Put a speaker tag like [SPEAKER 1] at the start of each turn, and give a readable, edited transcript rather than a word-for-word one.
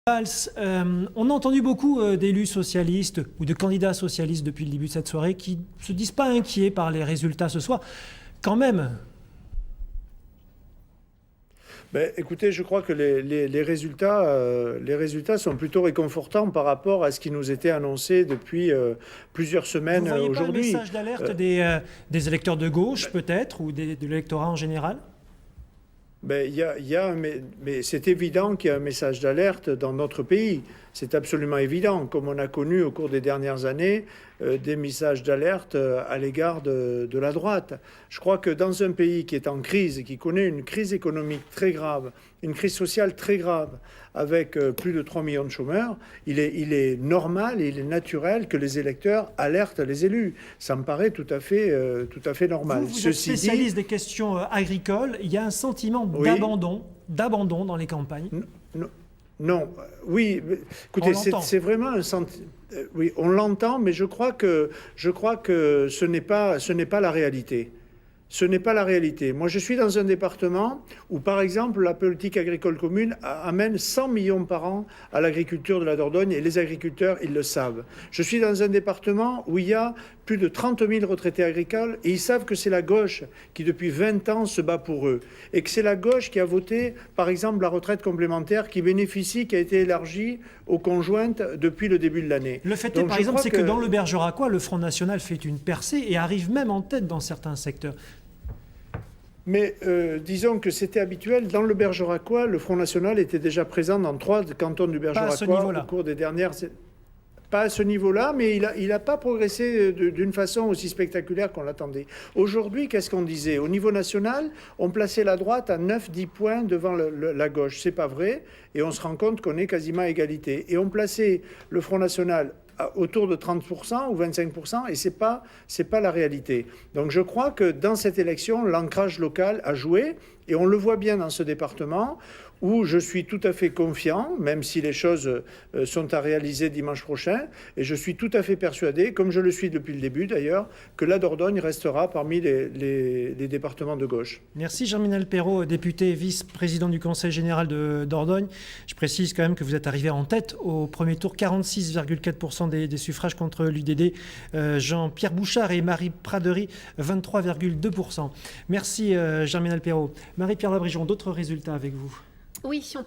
[SPEAKER 1] Valls, on a entendu beaucoup d'élus socialistes ou de candidats socialistes depuis le début de cette soirée qui ne se disent pas inquiets par les résultats ce soir. Quand même.
[SPEAKER 2] Ben, écoutez, je crois que les résultats sont plutôt réconfortants par rapport à ce qui nous était annoncé depuis plusieurs semaines aujourd'hui.
[SPEAKER 1] Vous voyez pas le message d'alerte des électeurs de gauche, peut-être, ou de l'électorat en général ?
[SPEAKER 2] Ben, mais c'est évident qu'il y a un message d'alerte dans notre pays. C'est absolument évident, comme on a connu au cours des dernières années des messages d'alerte à l'égard de la droite. Je crois que dans un pays qui est en crise, qui connaît une crise économique très grave, une crise sociale très grave, avec plus de 3 millions de chômeurs, il est normal et il est naturel que les électeurs alertent les élus. Ça me paraît tout à fait normal.
[SPEAKER 1] Vous êtes spécialiste des questions agricoles. Il y a un sentiment d'abandon dans les campagnes.
[SPEAKER 2] Non, oui, écoutez, c'est vraiment un sentiment. Oui, on l'entend, mais je crois que ce n'est pas la réalité. Ce n'est pas la réalité. Moi, je suis dans un département où, par exemple, la politique agricole commune amène 100 millions par an à l'agriculture de la Dordogne, et les agriculteurs, ils le savent. Je suis dans un département où il y a plus de 30 000 retraités agricoles, et ils savent que c'est la gauche qui, depuis 20 ans, se bat pour eux. Et que c'est la gauche qui a voté, par exemple, la retraite complémentaire qui bénéficie, qui a été élargie aux conjointes depuis le début de l'année.
[SPEAKER 1] Le fait est, par exemple, c'est que dans le Bergeracois, le Front National fait une percée et arrive même en tête dans certains secteurs.
[SPEAKER 2] Mais disons que c'était habituel. Dans le Bergeracois, le Front National était déjà présent dans 3 cantons du Bergeracois au cours des dernières... Pas à ce niveau-là, mais il n'a pas progressé d'une façon aussi spectaculaire qu'on l'attendait. Aujourd'hui, qu'est-ce qu'on disait? Au niveau national, on plaçait la droite à 9-10 points devant la gauche. C'est pas vrai, et on se rend compte qu'on est quasiment à égalité. Et on plaçait le Front National autour de 30% ou 25%, et c'est pas la réalité. Donc je crois que dans cette élection, l'ancrage local a joué, et on le voit bien dans ce département, où je suis tout à fait confiant, même si les choses sont à réaliser dimanche prochain, et je suis tout à fait persuadé, comme je le suis depuis le début d'ailleurs, que la Dordogne restera parmi les départements de gauche.
[SPEAKER 1] Merci Germinal Perrault, député et vice-président du Conseil général de Dordogne. Je précise quand même que vous êtes arrivé en tête au premier tour, 46,4% des suffrages contre l'UDD. Jean-Pierre Bouchard et Marie Pradery, 23,2%. Merci Germinal Perrault. Marie-Pierre Labrigeon, d'autres résultats avec vous?
[SPEAKER 3] Oui, si on